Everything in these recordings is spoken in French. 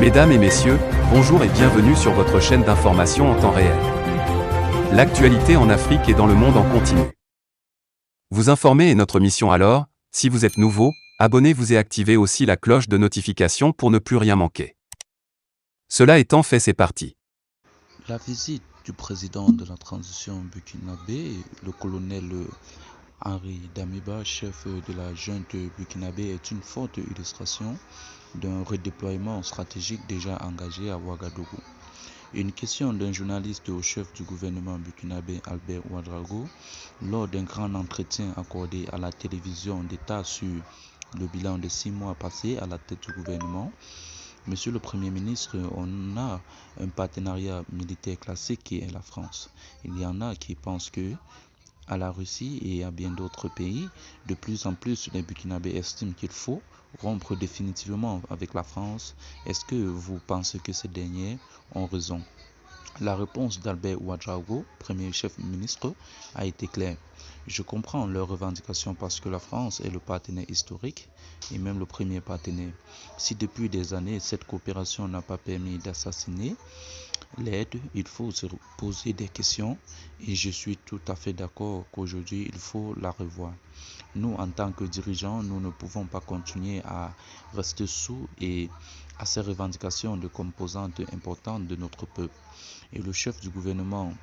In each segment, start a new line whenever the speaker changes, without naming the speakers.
Mesdames et messieurs, bonjour et bienvenue sur votre chaîne d'information en temps réel. L'actualité en Afrique et dans le monde en continu. Vous informer est notre mission alors, si vous êtes nouveau, abonnez-vous et activez aussi la cloche de notification pour ne plus rien manquer. Cela étant fait, c'est parti.
La visite du président de la transition burkinabé, le colonel Henri Damiba, chef de la junte burkinabé, est une forte illustration d'un redéploiement stratégique déjà engagé à Ouagadougou. Une question d'un journaliste au chef du gouvernement burkinabé Albert Ouedraogo lors d'un grand entretien accordé à la télévision d'État sur le bilan de 6 mois passés à la tête du gouvernement. Monsieur le Premier ministre, on a un partenariat militaire classique qui est la France. Il y en a qui pensent que à la Russie et à bien d'autres pays, de plus en plus les Burkinabés estiment qu'il faut rompre définitivement avec la France. Est-ce que vous pensez que ces derniers ont raison? La réponse d'Albert Ouedraogo, premier chef ministre, a été claire. Je comprends leurs revendications parce que la France est le partenaire historique et même le premier partenaire. Si depuis des années cette coopération n'a pas permis d'assassiner l'aide, il faut se poser des questions et je suis tout à fait d'accord qu'aujourd'hui il faut la revoir. Nous, en tant que dirigeants, nous ne pouvons pas continuer à rester sous et à ces revendications de composantes importantes de notre peuple. Et le chef du gouvernement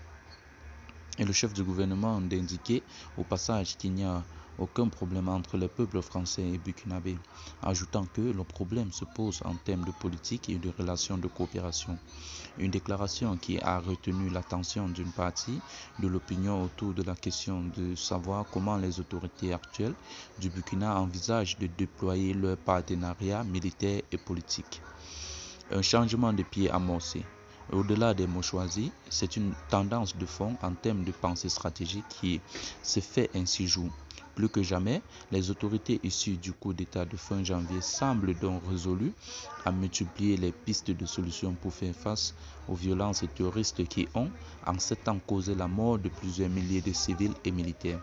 d'indiquer au passage qu'il n'y a aucun problème entre les peuples français et burkinabé, ajoutant que le problème se pose en termes de politique et de relations de coopération. Une déclaration qui a retenu l'attention d'une partie de l'opinion autour de la question de savoir comment les autorités actuelles du Burkina envisagent de déployer leur partenariat militaire et politique. Un changement de pied amorcé. Au-delà des mots choisis, c'est une tendance de fond en termes de pensée stratégique qui se fait ainsi jour. Plus que jamais, les autorités issues du coup d'État de fin janvier semblent donc résolues à multiplier les pistes de solutions pour faire face aux violences terroristes qui ont, en 7 ans, causé la mort de plusieurs milliers de civils et militaires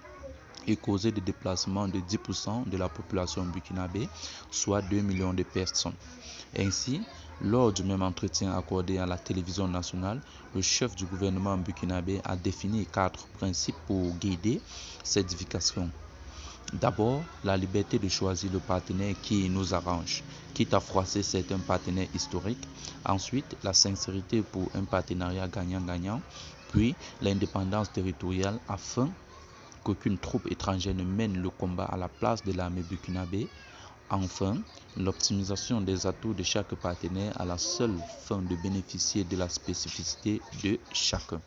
et causé des déplacements de 10% de la population burkinabé, soit 2 millions de personnes. Ainsi, lors du même entretien accordé à la télévision nationale, le chef du gouvernement burkinabé a défini 4 principes pour guider cette édification. D'abord, la liberté de choisir le partenaire qui nous arrange, quitte à froisser certains partenaires historiques. Ensuite, la sincérité pour un partenariat gagnant-gagnant. Puis, l'indépendance territoriale afin qu'aucune troupe étrangère ne mène le combat à la place de l'armée burkinabé. Enfin, l'optimisation des atouts de chaque partenaire à la seule fin de bénéficier de la spécificité de chacun.